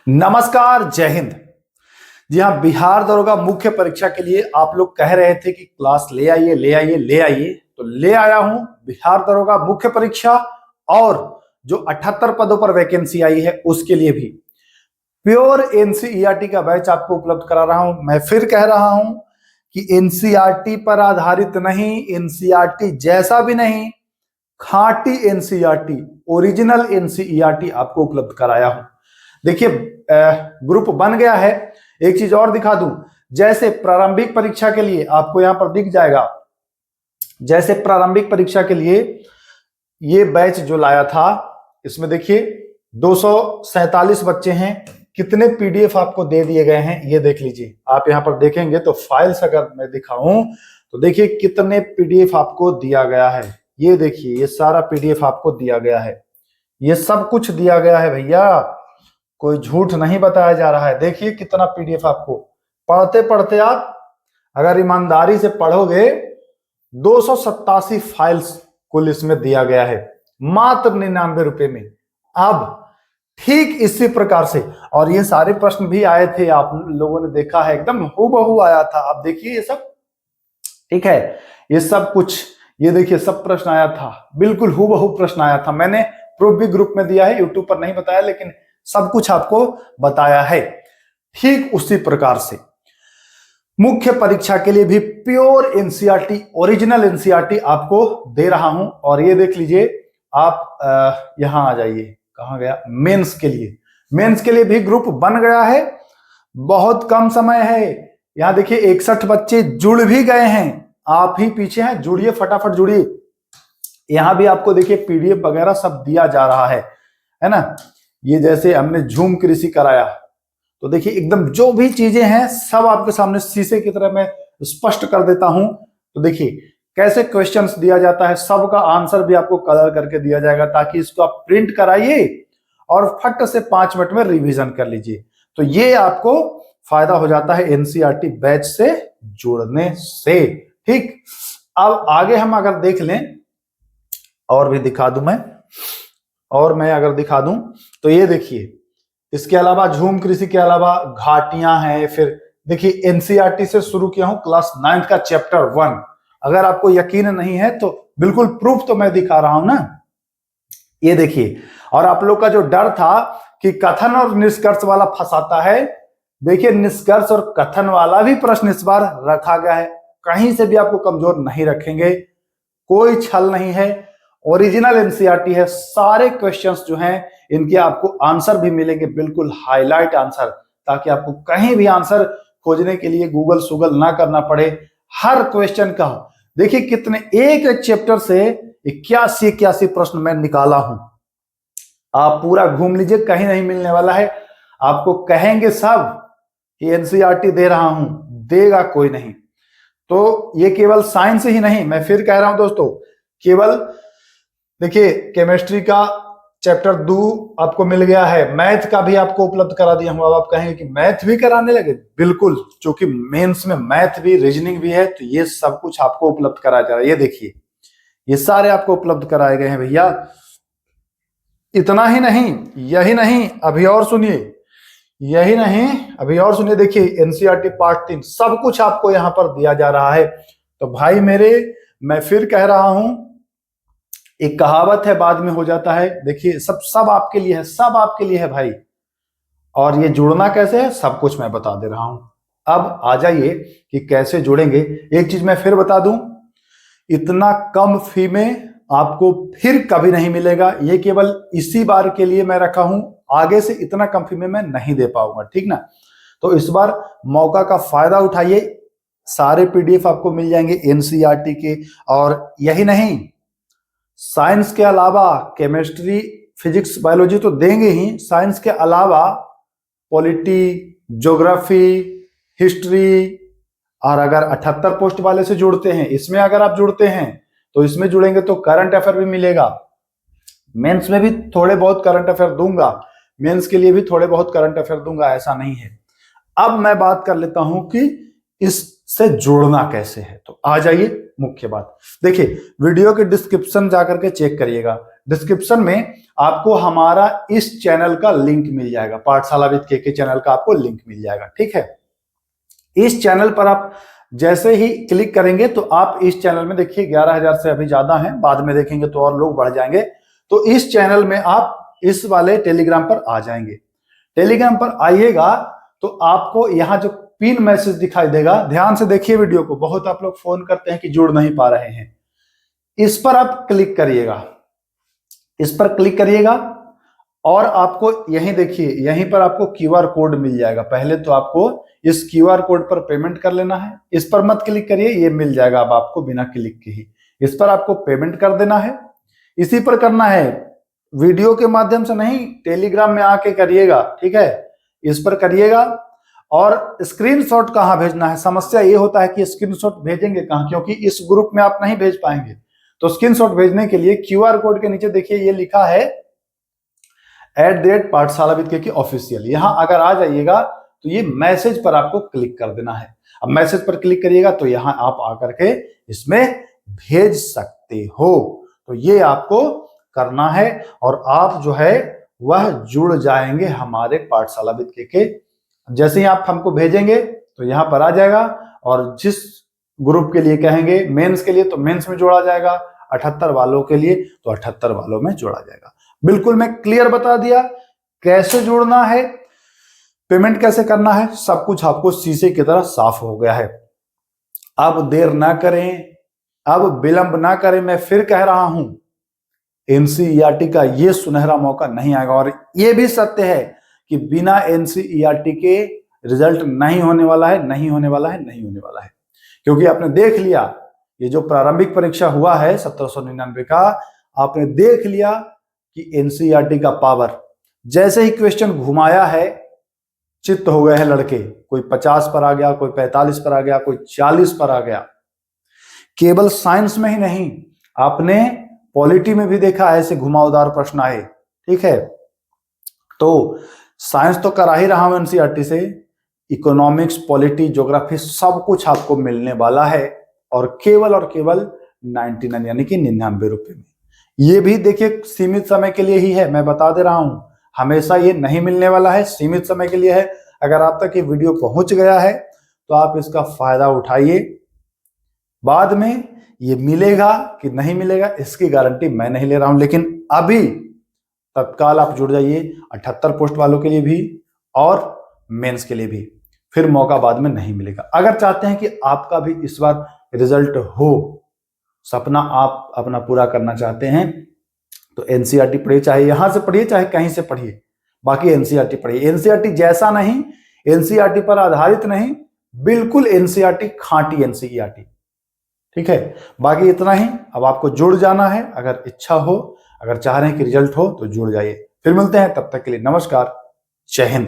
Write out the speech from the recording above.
नमस्कार, जय हिंद। जी हाँ, बिहार दरोगा मुख्य परीक्षा के लिए आप लोग कह रहे थे कि क्लास ले आइए ले आइए ले आइए, तो ले आया हूं बिहार दरोगा मुख्य परीक्षा। और जो 78 पदों पर वैकेंसी आई है उसके लिए भी प्योर एनसीईआरटी का बैच आपको उपलब्ध करा रहा हूं। मैं फिर कह रहा हूं कि एनसीईआरटी पर आधारित नहीं, एनसीईआरटी जैसा भी नहीं, खांटी एनसीईआरटी, ओरिजिनल एनसीईआरटी आपको उपलब्ध कराया हूं। देखिए, ग्रुप बन गया है। एक चीज और दिखा दूं, जैसे प्रारंभिक परीक्षा के लिए आपको यहां पर दिख जाएगा, जैसे प्रारंभिक परीक्षा के लिए ये बैच जो लाया था, इसमें देखिए 247 बच्चे हैं। कितने पीडीएफ आपको दे दिए गए हैं ये देख लीजिए। आप यहां पर देखेंगे तो फाइल्स अगर मैं दिखाऊं तो देखिए कितने पीडीएफ आपको दिया गया है। ये देखिए, ये सारा पीडीएफ आपको दिया गया है, ये सब कुछ दिया गया है भैया, कोई झूठ नहीं बताया जा रहा है। देखिए कितना पीडीएफ आपको पढ़ते पढ़ते आप अगर ईमानदारी से पढ़ोगे 287 फाइल्स कुल इसमें दिया गया है, मात्र 99 रुपए में। अब ठीक इसी प्रकार से, और ये सारे प्रश्न भी आए थे, आप लोगों ने देखा है, एकदम हूबहू आया था। आप देखिए ये सब, ठीक है, ये सब कुछ, ये देखिए सब प्रश्न आया था, बिल्कुल हूबहू प्रश्न आया था। मैंने प्रूफ भी ग्रुप में दिया है, यूट्यूब पर नहीं बताया, लेकिन सब कुछ आपको बताया है। ठीक उसी प्रकार से मुख्य परीक्षा के लिए भी प्योर एनसीईआरटी, ओरिजिनल एनसीईआरटी आपको दे रहा हूं। और ये देख लीजिए, आप यहां आ जाइए, कहां गया, मेंस के लिए। मेंस के लिए भी ग्रुप बन गया है, बहुत कम समय है। यहां देखिए 61 बच्चे जुड़ भी गए हैं, आप ही पीछे हैं, जुड़िए, फटाफट जुड़िए। यहां भी आपको देखिए पीडीएफ वगैरह सब दिया जा रहा है ना। ये जैसे हमने झूम कृषि कराया, तो देखिए एकदम जो भी चीजें हैं सब आपके सामने शीशे की तरह मैं स्पष्ट कर देता हूं। तो देखिए कैसे क्वेश्चंस दिया जाता है, सबका आंसर भी आपको कलर करके दिया जाएगा, ताकि इसको आप प्रिंट कराइए और फट से 5 मिनट में रिवीजन कर लीजिए। तो ये आपको फायदा हो जाता है एनसीईआरटी बैच से जुड़ने से। ठीक, अब आगे हम अगर देख लें, और भी दिखा दूं मैं, और मैं अगर दिखा दूं तो ये देखिए, इसके अलावा झूम कृषि के अलावा घाटियां हैं। फिर देखिए एनसीईआरटी से शुरू किया हूं क्लास 9 का चैप्टर 1। अगर आपको यकीन नहीं है तो बिल्कुल प्रूफ तो मैं दिखा रहा हूं ना, ये देखिए। और आप लोग का जो डर था कि कथन और निष्कर्ष वाला फंसाता है, देखिए निष्कर्ष और कथन वाला भी प्रश्न इस बार रखा गया है। कहीं से भी आपको कमजोर नहीं रखेंगे, कोई छल नहीं है, ओरिजिनल एनसीईआरटी है। सारे क्वेश्चंस जो हैं इनके आपको आंसर भी मिलेंगे, बिल्कुल हाईलाइट आंसर, ताकि आपको कहीं भी आंसर खोजने के लिए गूगल सूगल ना करना पड़े। हर क्वेश्चन का देखिए कितने, एक एक चैप्टर से 81 प्रश्न मैं निकाला हूं। आप पूरा घूम लीजिए, कहीं नहीं मिलने वाला है। आपको कहेंगे सब कि एनसीईआरटी दे रहा हूं, देगा कोई नहीं। तो ये केवल साइंस ही नहीं, मैं फिर कह रहा हूं दोस्तों, केवल देखिए केमिस्ट्री का चैप्टर 2 आपको मिल गया है, मैथ का भी आपको उपलब्ध करा दिया हूं। अब आप कहेंगे कि मैथ भी कराने लगे, बिल्कुल, क्योंकि मेंस में मैथ भी, रीजनिंग भी है, तो ये सब कुछ आपको उपलब्ध कराया जा रहा है। ये देखिए, ये सारे आपको उपलब्ध कराए गए हैं भैया। इतना ही नहीं, यही नहीं, अभी और सुनिए, यही नहीं, अभी और सुनिए। देखिए एनसीईआरटी पार्ट 3 सब कुछ आपको यहां पर दिया जा रहा है। तो भाई मेरे, मैं फिर कह रहा हूं, एक कहावत है, बाद में हो जाता है। देखिए सब आपके लिए है, सब आपके लिए है भाई। और ये जुड़ना कैसे है, सब कुछ मैं बता दे रहा हूं। अब आ जाइए कि कैसे जुड़ेंगे। एक चीज मैं फिर बता दूं, इतना कम फी में आपको फिर कभी नहीं मिलेगा। ये केवल इसी बार के लिए मैं रखा हूं, आगे से इतना कम फी में मैं नहीं दे पाऊंगा, ठीक ना। तो इस बार मौका का फायदा उठाइए, सारे पीडीएफ आपको मिल जाएंगे एनसीईआरटी के। और यही नहीं, साइंस के अलावा केमिस्ट्री, फिजिक्स, बायोलॉजी तो देंगे ही, साइंस के अलावा पॉलिटी, ज्योग्राफी, हिस्ट्री, और अगर 78 पोस्ट वाले से जुड़ते हैं, इसमें अगर आप जुड़ते हैं तो इसमें जुड़ेंगे तो करंट अफेयर भी मिलेगा। मेंस में भी थोड़े बहुत करंट अफेयर दूंगा, मेंस के लिए भी थोड़े बहुत करंट अफेयर दूंगा, ऐसा नहीं है। अब मैं बात कर लेता हूं कि इससे जुड़ना कैसे है। तो आ जाइए मुख्य बात। देखिए वीडियो के डिस्क्रिप्शन जाकर के चेक करिएगा, डिस्क्रिप्शन में आपको हमारा इस चैनल का लिंक मिल जाएगा, पाठशाला विद के चैनल का आपको लिंक मिल जाएगा। ठीक है, इस चैनल पर आप जैसे ही क्लिक करेंगे तो आप इस चैनल में देखिए 11,000 से अभी ज्यादा हैं, बाद में देखेंगे तो और लोग बढ़ जाएंगे। तो इस चैनल में आप इस वाले टेलीग्राम पर आ जाएंगे। टेलीग्राम पर आइएगा तो आपको यहाँ जो पिन मैसेज दिखाई देगा, ध्यान से देखिए वीडियो को, बहुत आप लोग फोन करते हैं कि जुड़ नहीं पा रहे हैं। इस पर आप क्लिक करिएगा, इस पर क्लिक करिएगा और आपको यहीं देखिए, यहीं पर आपको क्यूआर कोड मिल जाएगा। पहले तो आपको इस क्यूआर कोड पर पेमेंट कर लेना है, इस पर मत क्लिक करिए, ये मिल जाएगा अब आपको बिना क्लिक के ही। इस पर आपको पेमेंट कर देना है, इसी पर करना है, वीडियो के माध्यम से नहीं, टेलीग्राम में आके करिएगा। ठीक है, इस पर करिएगा। और स्क्रीनशॉट कहाँ भेजना है, समस्या ये होता है कि स्क्रीनशॉट भेजेंगे कहाँ, क्योंकि इस ग्रुप में आप नहीं भेज पाएंगे। तो स्क्रीनशॉट भेजने के लिए क्यूआर कोड के नीचे देखिए ये लिखा है @पाठशाला विद के ऑफिशियल, यहां अगर आ जाइएगा तो ये मैसेज पर आपको क्लिक कर देना है। अब मैसेज पर क्लिक करिएगा तो यहां आप आकर के इसमें भेज सकते हो। तो ये आपको करना है और आप जो है वह जुड़ जाएंगे हमारे पाठशाला विद के। जैसे ही आप हमको भेजेंगे तो यहां पर आ जाएगा, और जिस ग्रुप के लिए कहेंगे मेंस के लिए तो मेंस में जोड़ा जाएगा, 78 वालों के लिए तो 78 वालों में जोड़ा जाएगा। बिल्कुल मैं क्लियर बता दिया कैसे जुड़ना है, पेमेंट कैसे करना है, सब कुछ आपको शीशे की तरह साफ हो गया है। अब देर ना करें, अब विलंब ना करें, मैं फिर कह रहा हूं एनसीईआरटी का ये सुनहरा मौका नहीं आएगा। और ये भी सत्य है कि बिना एनसीईआरटी के रिजल्ट नहीं होने वाला है, नहीं होने वाला है, नहीं होने वाला है। क्योंकि आपने देख लिया ये जो प्रारंभिक परीक्षा हुआ है 1799 का, आपने देख लिया कि एनसीईआरटी का पावर, जैसे ही क्वेश्चन घुमाया है चित्त हो गए हैं लड़के। कोई 50 पर आ गया, कोई 45 पर आ गया, कोई 40 पर आ गया। केवल साइंस में ही नहीं, आपने पॉलिटी में भी देखा ऐसे घुमावदार प्रश्न आए। ठीक है, तो साइंस तो करा ही रहा हूं एनसीईआरटी से, इकोनॉमिक्स, पॉलिटी, ज्योग्राफी सब कुछ आपको मिलने वाला है, और केवल 99 यानी कि 99 रुपए में। ये भी देखिए सीमित समय के लिए ही है, मैं बता दे रहा हूं, हमेशा ये नहीं मिलने वाला है, सीमित समय के लिए है। अगर आप तक ये वीडियो पहुंच गया है तो आप इसका फायदा उठाइए। बाद में ये मिलेगा कि नहीं मिलेगा इसकी गारंटी मैं नहीं ले रहा हूं, लेकिन अभी तत्काल आप जुड़ जाइए 78 पोस्ट वालों के लिए भी और मेंस के लिए भी, फिर मौका बाद में नहीं मिलेगा। अगर चाहते हैं कि आपका भी इस बार रिजल्ट हो, सपना आप अपना पूरा करना चाहते हैं, तो एनसीईआरटी पढ़िए, चाहे यहां से पढ़िए चाहे कहीं से पढ़िए, बाकी एनसीईआरटी पढ़िए। एनसीईआरटी जैसा नहीं, एनसीईआरटी पर आधारित नहीं, बिल्कुल एनसीईआरटी खांटी एनसीईआरटी। ठीक है, बाकी इतना ही। अब आपको जुड़ जाना है, अगर इच्छा हो, अगर चाह रहे हैं कि रिजल्ट हो तो जुड़ जाइए। फिर मिलते हैं, तब तक के लिए नमस्कार, जय हिंद।